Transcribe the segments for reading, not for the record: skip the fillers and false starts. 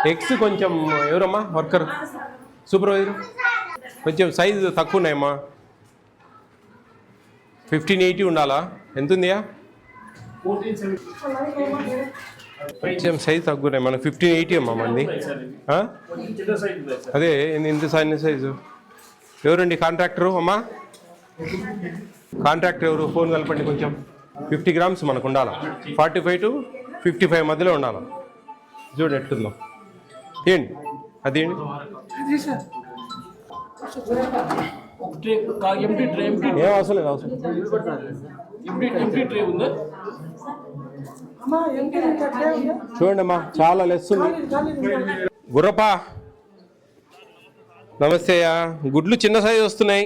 Eggs కొంచెం ఎవరమ్మా worker supervisor కొంచెం సైజు తక్కువ ఉన్నాయమ్మా 1580 ఉండాలా ఎంత ఉందియా కొంచెం సైజు తక్కువ ఉన్నాయి మనకు 1580 అమ్మా మంది అదే ఎంత సైజు ఎవరండి కాంట్రాక్టరు అమ్మా కాంట్రాక్టర్ ఎవరు ఫోన్ కలపండి కొంచెం 50 గ్రామ్స్ మనకు ఉండాలా 45 to 55 మధ్యలో ఉండాలి చూడండి ఎట్లుందో ఏంటి అదేంటి ఏం అవసరం లేదు అవసరం చూడండి అమ్మా చాలా లెస్ ఉంది గుర్రపా నమస్తే అయ్యా గుడ్లు చిన్న సైజు వస్తున్నాయి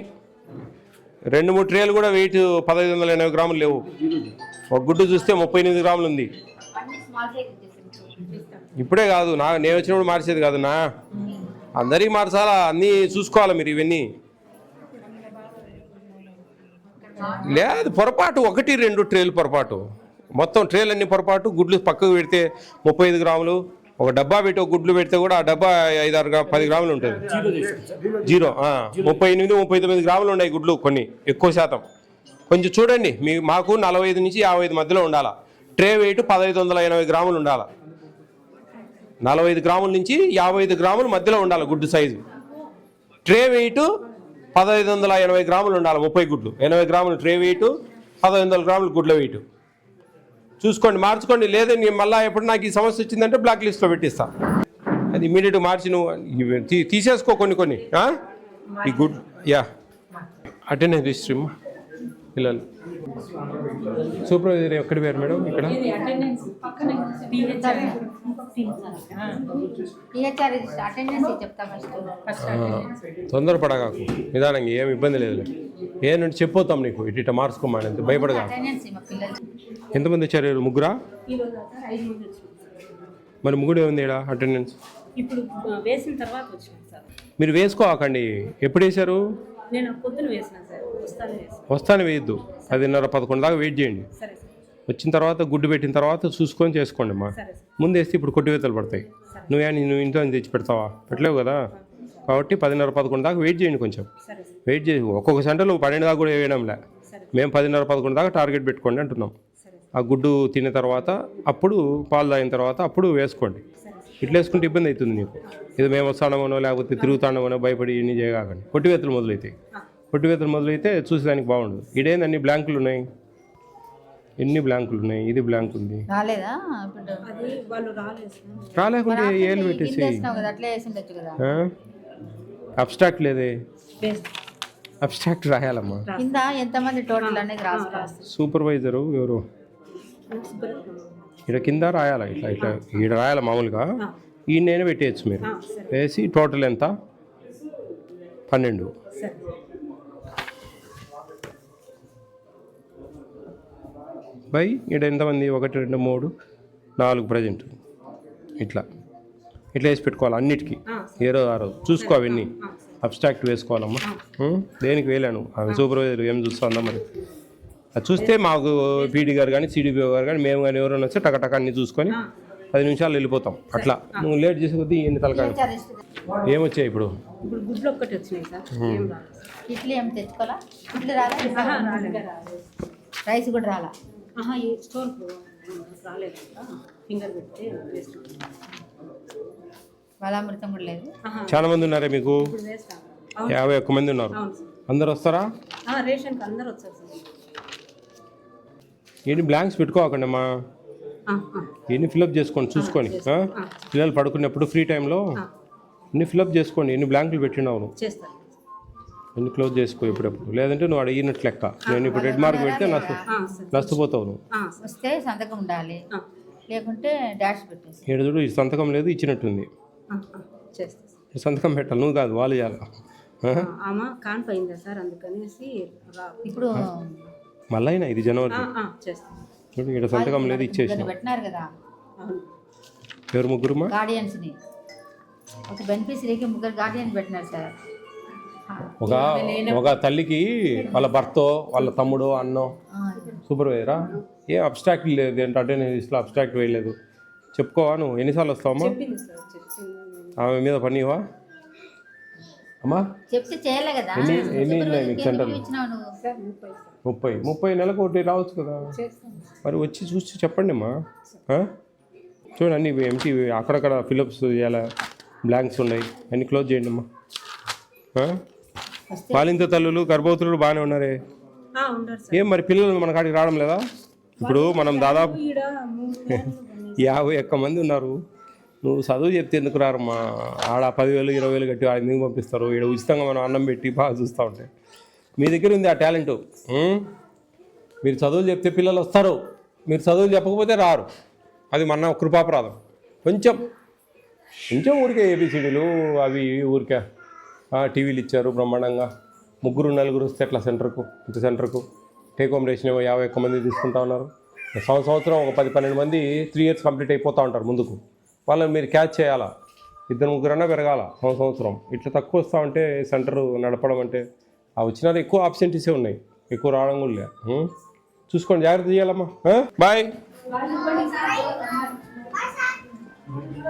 2-3 ట్రేలు కూడా వెయిట్ 1580 గ్రాములు లేవు ఒక గుడ్డు చూస్తే 38 గ్రాములు ఉంది ఇప్పుడే కాదు నేను వచ్చినప్పుడు మార్చేది కాదు అందరికీ మార్చాలా అన్నీ చూసుకోవాలి మీరు ఇవన్నీ లేదు పొరపాటు 1-2 ట్రేలు పొరపాటు మొత్తం ట్రేలు అన్ని పొరపాటు గుడ్లు పక్కకు పెడితే 35 గ్రాములు ఒక డబ్బా పెట్టి ఒక గుడ్లు పెడితే కూడా ఆ డబ్బా 5-10 గ్రాములు ఉంటుంది 0 38-39 గ్రాములు ఉన్నాయి గుడ్లు కొన్ని ఎక్కువ శాతం కొంచెం చూడండి మాకు 45 నుంచి 55 మధ్యలో ఉండాలా ట్రే వెయిట్ 1580 గ్రాములు ఉండాలా 45 గ్రాముల నుంచి 55 గ్రాముల మధ్యలో ఉండాలి గుడ్డు సైజు ట్రే వెయిట్ 1580 గ్రాములు ఉండాలి 30 గుడ్లు 80 గ్రాములు ట్రే వెయిట్ 1500 గ్రాములు గుడ్ల వెయిట్ చూసుకోండి మార్చుకోండి లేదని మళ్ళీ ఎప్పుడు నాకు ఈ సమస్య వచ్చిందంటే బ్లాక్ లిస్ట్లో పెట్టిస్తా అది ఇమీడియట్గా మార్చి నువ్వు తీసేసుకో కొన్ని ఈ గుడ్ అటెండెన్స్ రిజిస్టర్ పిల్లలు సూపర్వైజర్ ఎక్కడి పేరు మేడం ఇక్కడ తొందరపడగాకు నిదానంగా ఏమి ఇబ్బంది లేదు ఏ నుండి చెప్పొద్దాం నీకు ఇట మార్చుకోమని ఎంత భయపడగా ఎంతమంది వచ్చారు ముగ్గురా మరి ముగ్గురు ఏముంది ఇక్కడ అటెండెన్స్ మీరు వేసుకోకండి ఎప్పుడు వేశారు వస్తాను వేయద్దు 10:30-11 దాకా వెయిట్ చేయండి వచ్చిన తర్వాత గుడ్డు పెట్టిన తర్వాత చూసుకొని చేసుకోండి అమ్మా ముందు వేస్తే ఇప్పుడు కొట్టివేతలు పడతాయి నువ్వు ఇంట్లో తెచ్చి పెడతావా పెట్టలేవు కదా కాబట్టి 10:30-11 దాకా వెయిట్ చేయండి కొంచెం వెయిట్ చేసి ఒక్కొక్క సెంటర్లో 12 దాకా కూడా వేయడంలే మేము 10:30-11 దాకా టార్గెట్ పెట్టుకోండి అంటున్నాం ఆ గుడ్డు తిన్న తర్వాత అప్పుడు పాలు తాగిన తర్వాత అప్పుడు వేసుకోండి ఇట్లా వేసుకుంటే ఇబ్బంది అవుతుంది నీకు ఇది మేము వస్తాడమనో లేకపోతే తిరుగుతాడమనో భయపడి ఇన్ని చేయగాకండి కొట్టివేతలు మొదలైతే చూసేదానికి బాగుండదు ఇదేంది అన్ని బ్లాంకులు ఉన్నాయి ఎన్ని బ్లాంకులు ఉన్నాయి ఇది బ్లాంక్ ఉంది రాలేకుంటే ఏళ్ళు పెట్టేసి అబ్స్ట్రాక్ట్ లేదే అబ్స్ట్రాక్ట్ రాయాలమ్మా సూపర్వైజరు ఎవరు ఇక్కడ కింద రాయాలా ఇట్లా ఈడ రాయాలి మామూలుగా ఈయన పెట్టేయచ్చు మీరు వేసి టోటల్ ఎంత 12 బై ఇక్కడ ఎంతమంది 1 2 3 4 ప్రజెంట్ ఇట్లా వేసి పెట్టుకోవాలి అన్నిటికీ ఏరో ఆరో చూసుకో అవన్నీ అబ్స్ట్రాక్ట్ వేసుకోవాలమ్మా దేనికి వేయలేను అవి సూపర్వైజర్ ఏం చూస్తుందా మరి అది చూస్తే మాకు పీడీ గారు కానీ సిడిపిఓ గారు కానీ మేము కానీ ఎవరైనా వస్తే టకటక అన్ని చూసుకొని 10 నిమిషాలు వెళ్ళిపోతాం అట్లా నువ్వు లేట్ చేసే కొద్దీ ఎన్ని తలకాయ ఏమొచ్చాయి ఇప్పుడు గుడ్లు ఒక్కటి వచ్చినాయి సార్ ఇడ్లీ ఏం తెచ్చుకోవాలా ఇడ్లీ రైస్ కూడా రాలా స్టోర్ రాలేదు ఫింగర్ పెట్టి బలామృతం కూడా లేదు చాలా మంది ఉన్నారా మీకు 51 మంది ఉన్నారు అందరు వస్తారా రేషన్ అందరు వచ్చారు సార్ ఏంటి బ్లాంక్స్ పెట్టుకోకండి అమ్మా ఎన్ని ఫిలప్ చేసుకోండి చూసుకొని పిల్లలు పడుకున్నప్పుడు ఫ్రీ టైంలో ఎన్ని ఫిలప్ చేసుకోండి ఎన్ని బ్లాంకులు పెట్టినావు ఎన్ని క్లోజ్ చేసుకో ఎప్పుడప్పుడు లేదంటే నువ్వు అడిగినట్లు లెక్క నేను ఇప్పుడు రెడ్ మార్క్ పెడితే నష్టపోతావు నువ్వు వస్తే సంతకం ఉండాలి లేకుంటే డాష్ పెట్టేసి ఏడు చూడు ఈ సంతకం లేదు ఇచ్చినట్టుంది సంతకం పెట్టాలి నువ్వు కాదు వాళ్ళు చేయాలి ఇప్పుడు మళ్ళీ ఇది జనవరి చూడు ఇక్కడ సంతకం లేదు ఇచ్చేసి పెట్టినారు కదా ఎవరు ముగ్గురుమా గార్డియన్స్ని ఒక బెనిఫిషరీకి 3 గార్డియన్స్ పెట్టినారు సార్ ఒక తల్లికి వాళ్ళ భర్తో వాళ్ళ తమ్ముడు అన్నో సూపర్వైజరా ఏ అబ్స్ట్రాక్ట్ లేదు అంటే అటెండెన్స్ అబ్స్ట్రాక్ట్ వేయలేదు చెప్పుకోవా నువ్వు ఎన్నిసార్లు వస్తావమ్మా? చెప్పింది సార్ చెప్పింది. ఆమె మీద పనివా అమ్మా? చెప్తే చేయలే కదా. ఎన్ని ఉన్నాయి మీకు సెంటర్లు? ఇచ్చినావు నువ్వు. సార్ 30 సార్ 30 నెలకు ఒకటి రావచ్చు కదా. చేస్తాను. మరి వచ్చి చూసి చెప్పండి అమ్మా. చూడండి అన్ని ఎంటీ అక్కడక్కడ ఫిలప్స్ చేయాలా, బ్లాంక్స్ ఉన్నాయి, అన్ని క్లోజ్ చేయండి అమ్మా. బాలింత తల్లులు గర్భవతులు బాగానే ఉన్నారే. ఉండరు సార్. ఏం మరి పిల్లలు మన కాడికి రావడం లేదా? ఇప్పుడు మనం దాదాపు ఈడ 3 నెలలు 51 మంది ఉన్నారు. నువ్వు చదువు చెప్తే ఎందుకు రారమ్మా? ఆడ 10,000 20,000 కట్టి ఆడ ఎందుకు పంపిస్తారు? ఇక్కడ ఉచితంగా మనం అన్నం పెట్టి బాగా చూస్తూ ఉంటే మీ దగ్గర ఉంది ఆ టాలెంటు. మీరు చదువులు చెప్తే పిల్లలు వస్తారు, మీరు చదువులు చెప్పకపోతే రారు. అది మన కృపాపరాధం. కొంచెం ఊరికే ఏబిసిడీలు అవి ఊరికే టీవీలు ఇచ్చారు బ్రహ్మాండంగా. 3 4 వస్తే ఎట్లా సెంటర్కు టేక్ హోమ్ రేషన్ 51 మంది తీసుకుంటా ఉన్నారు. సంవత్సరం ఒక 10 12 మంది 3 years కంప్లీట్ అయిపోతూ ఉంటారు ముందుకు. వాళ్ళని మీరు క్యాచ్ చేయాలా. 2 3 పెరగాల సంవత్సరం. ఇట్లా తక్కువ వస్తూ ఉంటే సెంటర్ నడపడం అంటే ఆ వచ్చినది ఎక్కువ ఆబ్సెంటీసే ఉన్నాయి, ఎక్కువ రావడం కూడా లే. చూసుకోండి, జాగ్రత్త చేయాలమ్మా. బాయ్.